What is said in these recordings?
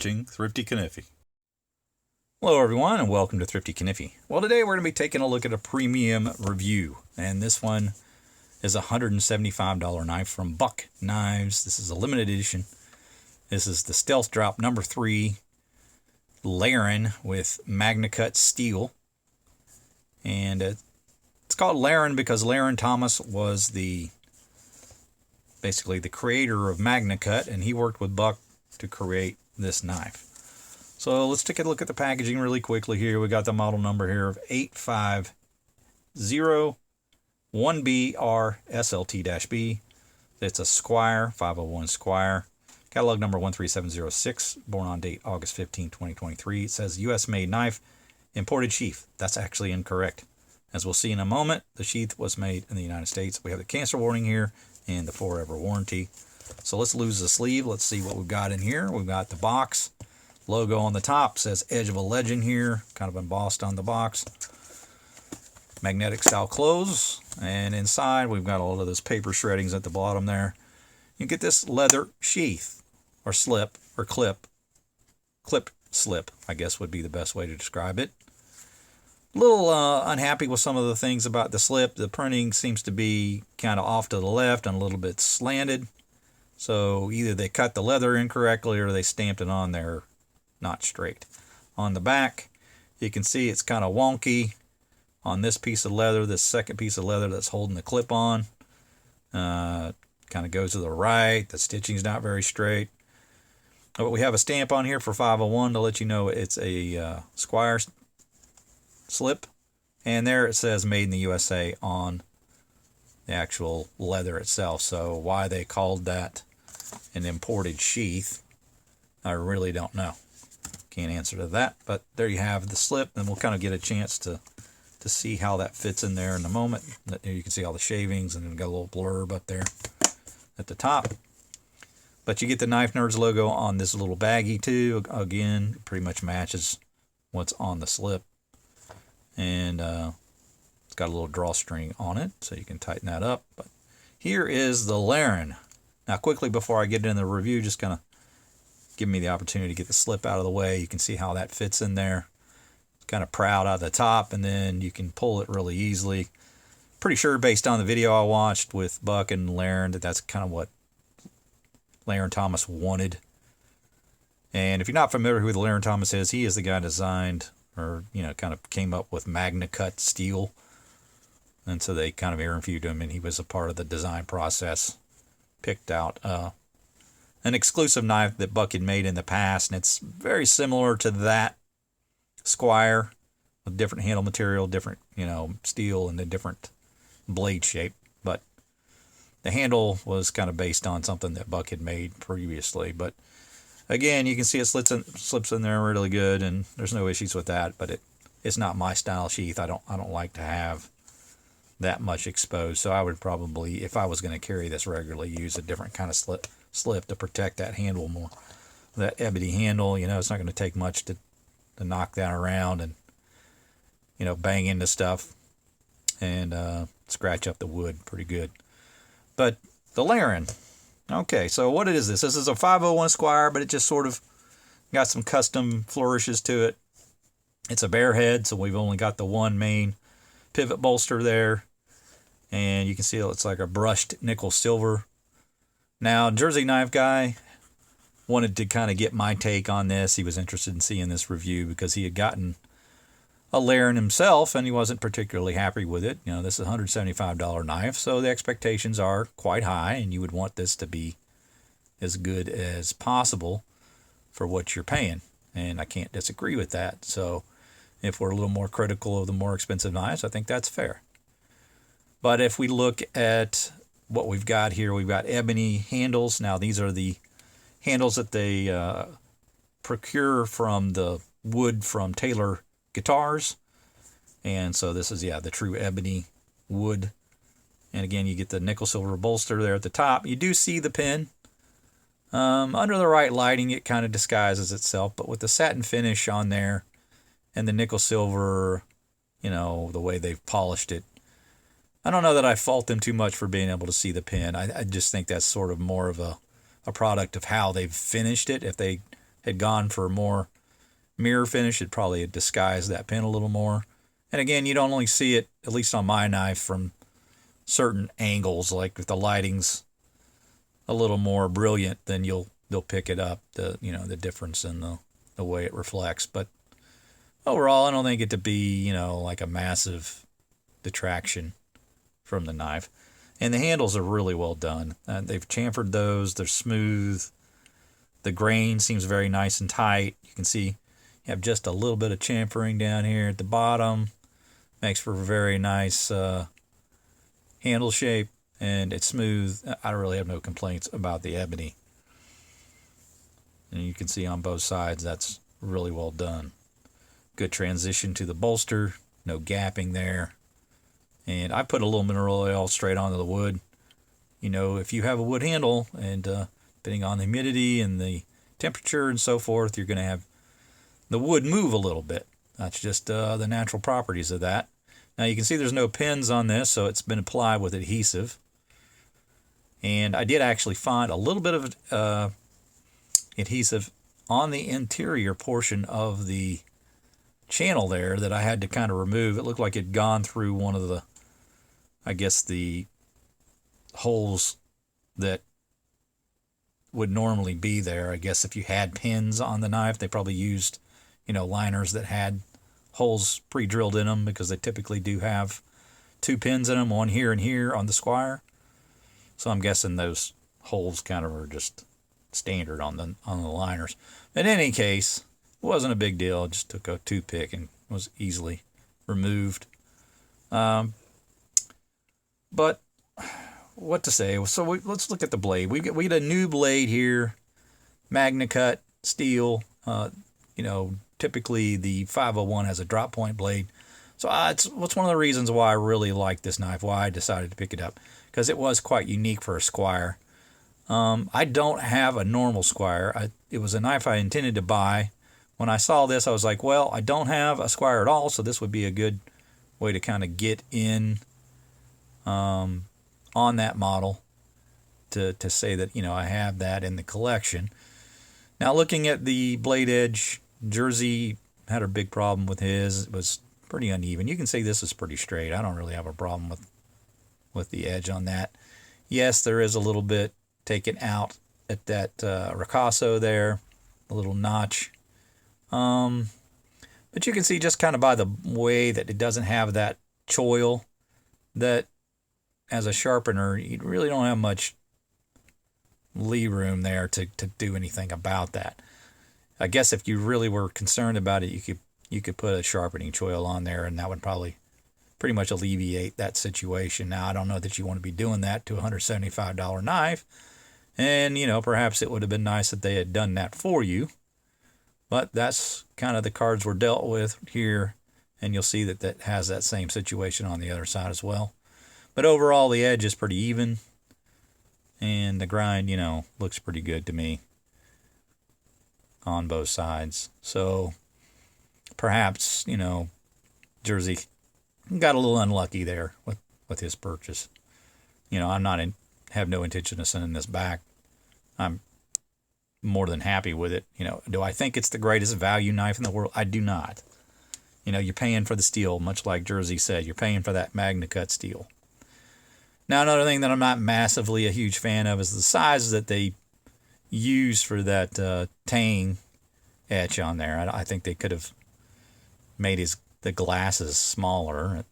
watching Thrifty Kaniffy. Hello everyone and welcome to Thrifty Kaniffy. Well, today we're going to be taking a look at a premium review, and this one is a $175 knife from Buck Knives. This is a limited edition. This is the Stealth Drop number 3 Larrin with Magnacut steel, and it's called Larrin because Larrin Thomas was basically the creator of Magnacut, and he worked with Buck to create this knife. So let's take a look at the packaging really quickly here. We got the model number here of 8501BR-SLT-B. It's a Esquire, 501 Esquire. Catalog number 13706, born on date August 15, 2023. It says U.S. made knife, imported sheath. That's actually incorrect. As we'll see in a moment, the sheath was made in the United States. We have the cancer warning here and the forever warranty. So let's lose the sleeve. Let's see what we've got in here. We've got the box. Logo on the top says Edge of a Legend here, kind of embossed on the box. Magnetic style close. And inside we've got all of those paper shreddings at the bottom there. You get this leather sheath, or slip, or clip. Clip slip, I guess would be the best way to describe it. A little unhappy with some of the things about the slip. The printing seems to be kind of off to the left and a little bit slanted. So either they cut the leather incorrectly or they stamped it on there not straight. On the back, you can see it's kind of wonky on this piece of leather, this second piece of leather that's holding the clip on. Kind of goes to the right. The stitching's not very straight. But we have a stamp on here for 501 to let you know it's a Esquire slip. And there it says Made in the USA on the actual leather itself. So why they called that an imported sheath, I really don't know. Can't answer to that, but there you have the slip, and we'll kind of get a chance to see how that fits in there in a moment. You can see all the shavings, and then got a little blurb up there at the top. But you get the Knife Nerds logo on this little baggie too. Again, pretty much matches what's on the slip. And it's got a little drawstring on it, so you can tighten that up. But here is the Larrin. Now, quickly before I get into the review, just kind of give me the opportunity to get the slip out of the way. You can see how that fits in there. It's kind of proud out of the top, and then you can pull it really easily. Pretty sure, based on the video I watched with Buck and Larrin, that that's kind of what Larrin Thomas wanted. And if you're not familiar with who Larrin Thomas is, he is the guy designed, or kind of came up with Magnacut steel. And so they kind of interviewed him, and he was a part of the design process. Picked out an exclusive knife that Buck had made in the past, and it's very similar to that Esquire, with different handle material, different steel, and a different blade shape. But the handle was kind of based on something that Buck had made previously. But again, you can see it slips in there really good, and there's no issues with that. But it's not my style sheath. I don't like to have that much exposed. So I would probably, if I was going to carry this regularly, use a different kind of slip to protect that handle more. That ebony handle, it's not going to take much to knock that around and bang into stuff and scratch up the wood pretty good. But the Larrin, okay, so what is this? This is a 501 Esquire, but it just sort of got some custom flourishes to it. It's a barehead, so we've only got the one main pivot bolster there, and you can see it's like a brushed nickel silver. Now, Jersey Knife Guy wanted to kind of get my take on this. He was interested in seeing this review because he had gotten a Larrin himself, and he wasn't particularly happy with it. This is a $175 knife, so the expectations are quite high, and you would want this to be as good as possible for what you're paying, and I can't disagree with that. So if we're a little more critical of the more expensive knives, I think that's fair. But if we look at what we've got here, we've got ebony handles. Now, these are the handles that they procure from the wood from Taylor guitars. And so this is, the true ebony wood. And again, you get the nickel silver bolster there at the top. You do see the pin. Under the right lighting, it kind of disguises itself. But with the satin finish on there and the nickel silver, the way they've polished it, I don't know that I fault them too much for being able to see the pin. I just think that's sort of more of a product of how they've finished it. If they had gone for more mirror finish, it probably had disguised that pin a little more. And again, you don't only see it, at least on my knife, from certain angles. Like if the lighting's a little more brilliant, then you'll pick it up, the difference in the way it reflects. But overall, I don't think it to be, like a massive detraction from the knife. And the handles are really well done. They've chamfered those. They're smooth. The grain seems very nice and tight. You can see you have just a little bit of chamfering down here at the bottom. Makes for a very nice handle shape, and it's smooth. I really have no complaints about the ebony. And you can see on both sides that's really well done. Good transition to the bolster. No gapping there. And I put a little mineral oil straight onto the wood. If you have a wood handle, and depending on the humidity and the temperature and so forth, you're going to have the wood move a little bit. That's just the natural properties of that. Now you can see there's no pins on this, so it's been applied with adhesive. And I did actually find a little bit of adhesive on the interior portion of the channel there that I had to kind of remove. It looked like it had gone through one of the holes that would normally be there. I guess if you had pins on the knife, they probably used, liners that had holes pre-drilled in them, because they typically do have 2 pins in them, one here and here on the Esquire. So I'm guessing those holes kind of are just standard on the liners. In any case, it wasn't a big deal. I just took a toothpick and was easily removed. But what to say? So let's look at the blade. We get a new blade here, Magnacut steel. Typically the 501 has a drop point blade. So it's one of the reasons why I really like this knife, why I decided to pick it up, because it was quite unique for a Esquire. I don't have a normal Esquire. It was a knife I intended to buy. When I saw this, I was like, well, I don't have a Esquire at all, so this would be a good way to kind of get in on that model to say that, I have that in the collection. Now, looking at the blade edge, Jersey had a big problem with his. It was pretty uneven. You can see this is pretty straight. I don't really have a problem with the edge on that. Yes, there is a little bit taken out at that ricasso there, a little notch. But you can see just kind of by the way that it doesn't have that choil, that as a sharpener, you really don't have much lee room there to do anything about that. I guess if you really were concerned about it, you could put a sharpening choil on there, and that would probably pretty much alleviate that situation. Now, I don't know that you want to be doing that to a $175 knife, and perhaps it would have been nice if they had done that for you. But that's kind of the cards we're dealt with here, and you'll see that has that same situation on the other side as well. But overall, the edge is pretty even, and the grind, looks pretty good to me on both sides. So perhaps, Jersey got a little unlucky there with his purchase. I'm have no intention of sending this back. I'm more than happy with it. Do I think it's the greatest value knife in the world? I do not. You're paying for the steel, much like Jersey said. You're paying for that Magnacut steel. Now, another thing that I'm not massively a huge fan of is the size that they use for that Tang etch on there. I think they could have made the glasses smaller.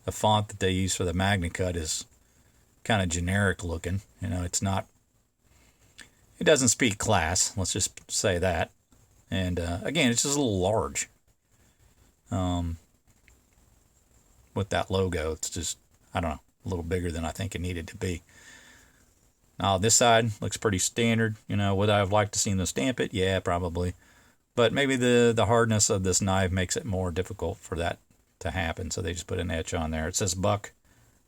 The font that they use for the Magnacut is kind of generic looking. It doesn't speak class. Let's just say that. And again, it's just a little large. With that logo, it's just, I don't know, a little bigger than I think it needed to be. Now, this side looks pretty standard. Would I have liked to see them stamp it? Yeah, probably. But maybe the hardness of this knife makes it more difficult for that to happen. So they just put an etch on there. It says Buck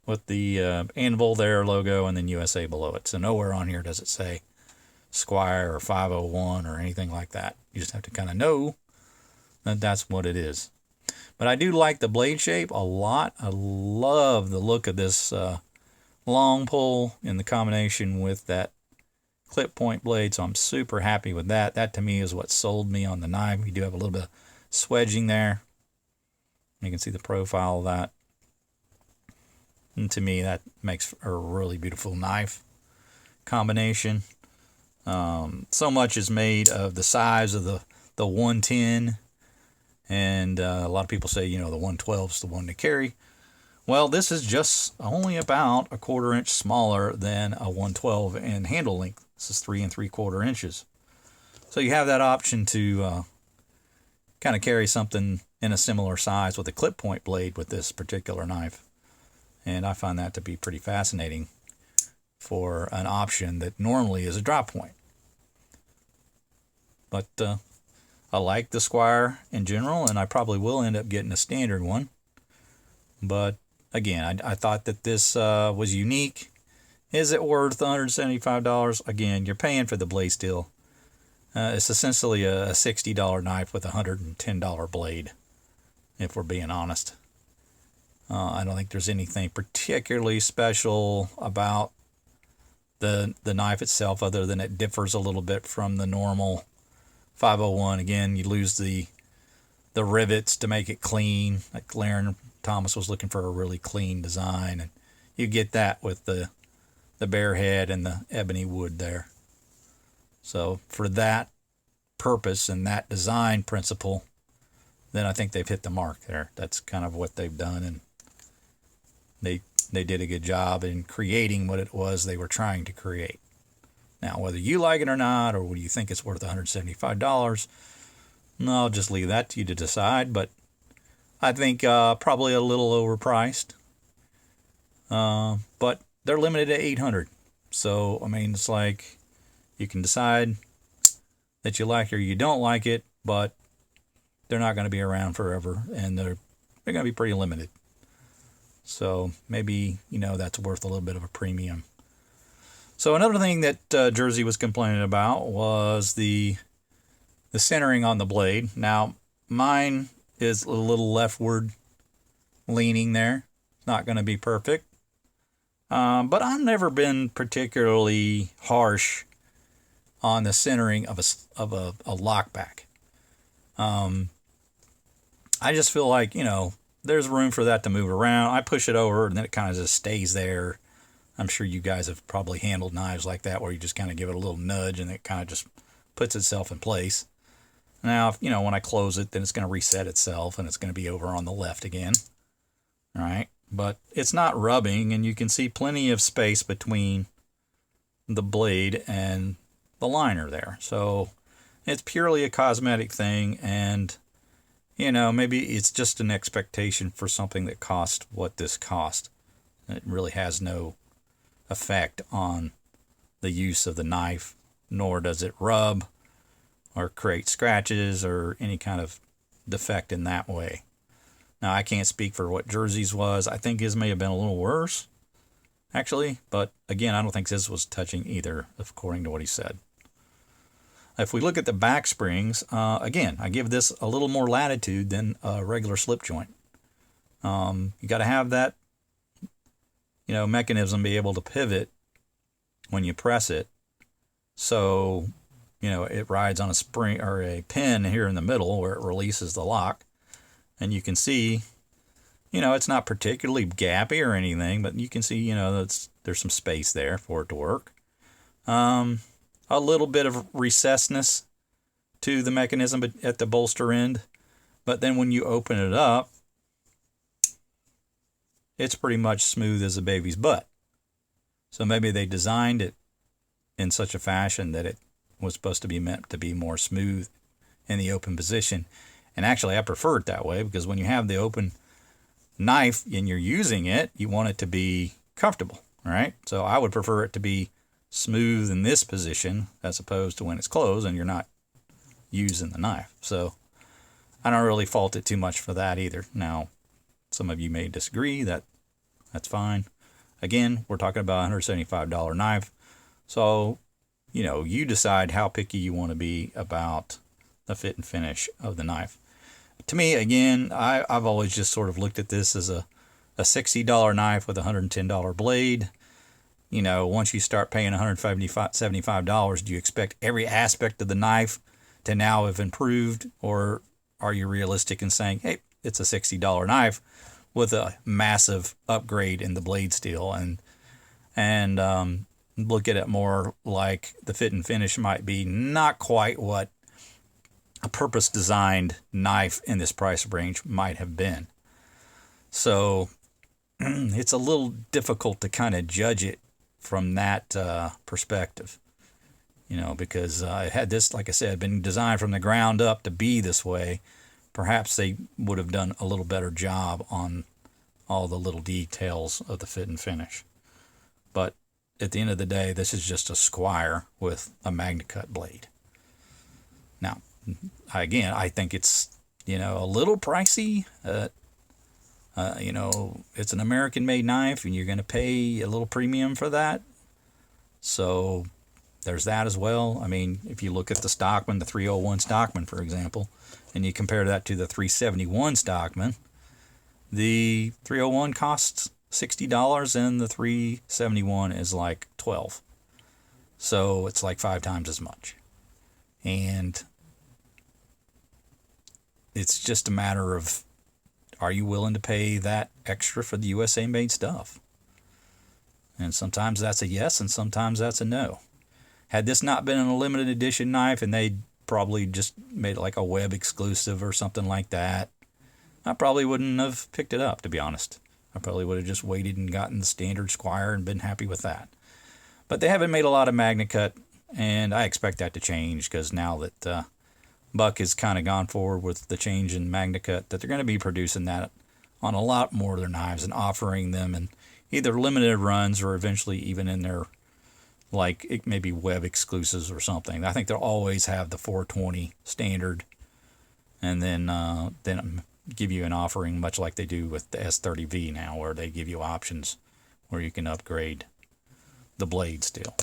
with the anvil there logo and then USA below it. So nowhere on here does it say Esquire or 501 or anything like that. You just have to kind of know that that's what it is. But I do like the blade shape a lot. I love the look of this long pull in the combination with that clip point blade, so I'm super happy with that. That to me is what sold me on the knife. You do have a little bit of swedging there. You can see the profile of that. And to me, that makes a really beautiful knife combination. So much is made of the size of the 110, and a lot of people say, you know, the 112 is the one to carry. Well, this is just only about a 1/4 inch smaller than a 112 in handle length. This is 3 3/4 inches. So you have that option to kind of carry something in a similar size with a clip point blade with this particular knife. And I find that to be pretty fascinating for an option that normally is a drop point. But I like the Esquire in general, and I probably will end up getting a standard one. But again, I thought that this was unique. Is it worth $175? Again, you're paying for the blade steel. It's essentially a $60 knife with a $110 blade, if we're being honest. I don't think there's anything particularly special about the knife itself, other than it differs a little bit from the normal 501. Again, you lose the rivets to make it clean. Like Larrin Thomas was looking for a really clean design, and you get that with the barehead and the ebony wood there. So for that purpose and that design principle, then I think they've hit the mark there. That's kind of what they've done, and they did a good job in creating what it was they were trying to create. Now, whether you like it or not, or whether you think it's worth $175, no, I'll just leave that to you to decide. But I think probably a little overpriced. But they're limited to 800. So, I mean, it's like you can decide that you like it or you don't like it, but they're not going to be around forever, and they're going to be pretty limited. So maybe, you know, that's worth a little bit of a premium. So another thing that Jersey was complaining about was the centering on the blade. Now, mine is a little leftward leaning there. It's not going to be perfect. But I've never been particularly harsh on the centering of a lockback. I just feel like, you know, there's room for that to move around. I push it over, and then it kind of just stays there. I'm sure you guys have probably handled knives like that, where you just kind of give it a little nudge, and it kind of just puts itself in place. Now, you know, when I close it, then it's going to reset itself, and it's going to be over on the left again. All right, but it's not rubbing, and you can see plenty of space between the blade and the liner there. So it's purely a cosmetic thing, and you know, maybe it's just an expectation for something that cost what this cost. It really has no effect on the use of the knife, nor does it rub or create scratches or any kind of defect in that way. Now, I can't speak for what Jersey's was. I think his may have been a little worse, actually. But again, I don't think his was touching either, according to what he said. If we look at the back springs, again, I give this a little more latitude than a regular slip joint. You got to have that, you know, mechanism be able to pivot when you press it. So, you know, it rides on a spring or a pin here in the middle where it releases the lock. And you can see, you know, it's not particularly gappy or anything, but you can see, you know, there's some space there for it to work. A little bit of recessedness to the mechanism at the bolster end, but then when you open it up, it's pretty much smooth as a baby's butt. So maybe they designed it in such a fashion that it was supposed to be meant to be more smooth in the open position. And actually, I prefer it that way, because when you have the open knife and you're using it, you want it to be comfortable, all right? So I would prefer it to be smooth in this position as opposed to when it's closed and you're not using the knife. So I don't really fault it too much for that either. Now, some of you may disagree. That's fine. Again, we're talking about a $175 knife. So, you know, you decide how picky you want to be about the fit and finish of the knife. To me, again, I've always just sort of looked at this as a $60 knife with a $110 blade. once you start paying $175, do you expect every aspect of the knife to now have improved, or are you realistic in saying, hey, it's a $60 knife with a massive upgrade in the blade steel, and look at it more like the fit and finish might be not quite what a purpose designed knife in this price range might have been. So it's a little difficult to kind of judge it from that perspective, because had this, like I said, been designed from the ground up to be this way, perhaps they would have done a little better job on all the little details of the fit and finish. But at the end of the day, this is just a Esquire with a Magnacut blade. Now, again, I think it's, a little pricey. It's an American-made knife, and you're going to pay a little premium for that. So there's that as well. I mean, if you look at the Stockman, the 301 Stockman, for example, and you compare that to the 371 Stockman, the 301 costs $60 and the 371 is like $12. So it's like 5 times as much. And it's just a matter of, are you willing to pay that extra for the USA made stuff? And sometimes that's a yes, and sometimes that's a no. Had this not been a limited edition knife and they probably just made it like a web exclusive or something like that, I probably wouldn't have picked it up, to be honest. I probably would have just waited and gotten the standard Esquire and been happy with that. But they haven't made a lot of Magnacut, and I expect that to change, because now that Buck has kind of gone forward with the change in Magnacut, that they're going to be producing that on a lot more of their knives and offering them in either limited runs or eventually even in their, like, maybe web exclusives or something. I think they'll always have the 420 standard, and then give you an offering much like they do with the S30V now, where they give you options where you can upgrade the blade still.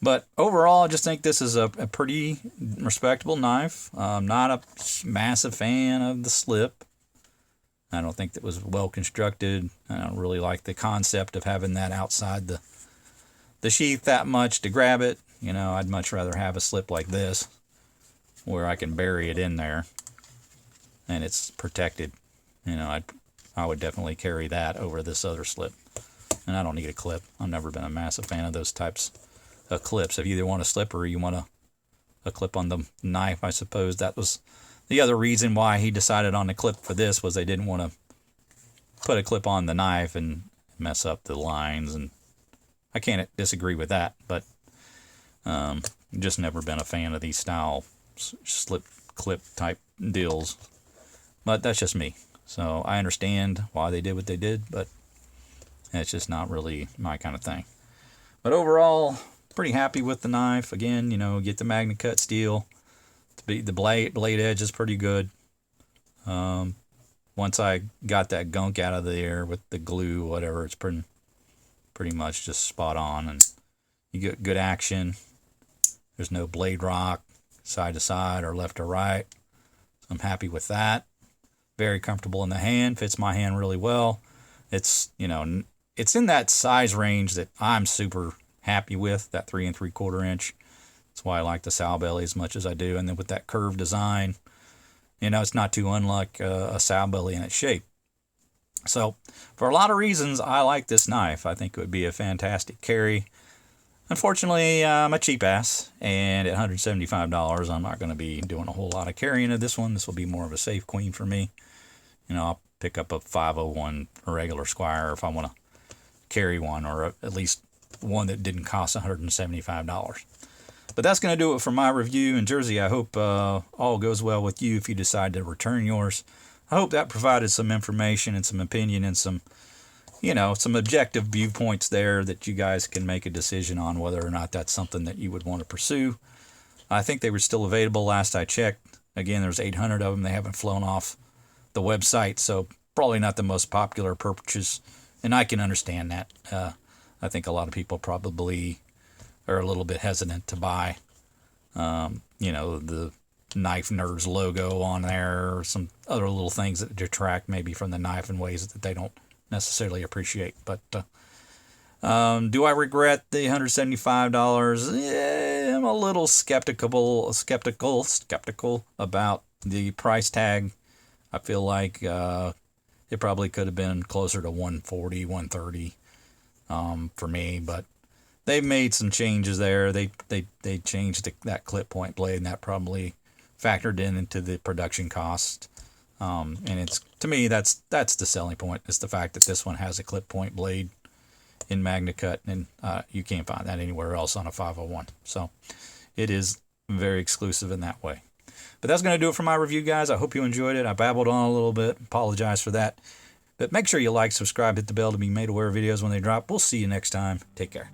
But overall, I just think this is a pretty respectable knife. I'm not a massive fan of the slip. I don't think that was well constructed. I don't really like the concept of having that outside the sheath that much to grab it. I'd much rather have a slip like this where I can bury it in there and it's protected. I would definitely carry that over this other slip. And I don't need a clip. I've never been a massive fan of those types of clips. If you either want a slip or you want a clip on the knife, I suppose that was the other reason why he decided on the clip for this, was they didn't want to put a clip on the knife and mess up the lines, and I can't disagree with that, but just never been a fan of these style slip clip type deals. But that's just me. So I understand why they did what they did, but it's just not really my kind of thing. But overall, pretty happy with the knife. Again, get the Magnacut steel. The blade edge is pretty good. Once I got that gunk out of there with the glue, whatever, it's pretty much just spot on, and you get good action. There's no blade rock side to side or left to right. So I'm happy with that. Very comfortable in the hand, fits my hand really well. It's it's in that size range that I'm super happy with, that 3 3/4 inch. That's why I like the sow belly as much as I do. And then with that curved design, it's not too unlike a sow belly in its shape. So for a lot of reasons, I like this knife. I think it would be a fantastic carry. Unfortunately, I'm a cheap ass, and at $175, I'm not going to be doing a whole lot of carrying of this one. This will be more of a safe queen for me. I'll pick up a 501 regular Esquire if I want to carry one, or at least one that didn't cost $175. But that's going to do it for my review. And Jersey, I hope all goes well with you if you decide to return yours. I hope that provided some information and some opinion and some objective viewpoints there that you guys can make a decision on whether or not that's something that you would want to pursue. I think they were still available last I checked. Again, there's 800 of them. They haven't flown off the website, so probably not the most popular purchase, and I can understand that. I think a lot of people probably are a little bit hesitant to buy, the Knife Nerds logo on there, or some other little things that detract maybe from the knife in ways that they don't necessarily appreciate. But Do I regret the $175? Yeah, I'm a little skeptical about the price tag. I feel like it probably could have been closer to 140, 130 for me, but they've made some changes there. They changed that clip point blade, and that probably factored into the production cost. And it's, to me, that's the selling point, is the fact that this one has a clip point blade in Magnacut, and you can't find that anywhere else on a 501. So it is very exclusive in that way. But that's going to do it for my review, guys. I hope you enjoyed it. I babbled on a little bit. Apologize for that. But make sure you like, subscribe, hit the bell to be made aware of videos when they drop. We'll see you next time. Take care.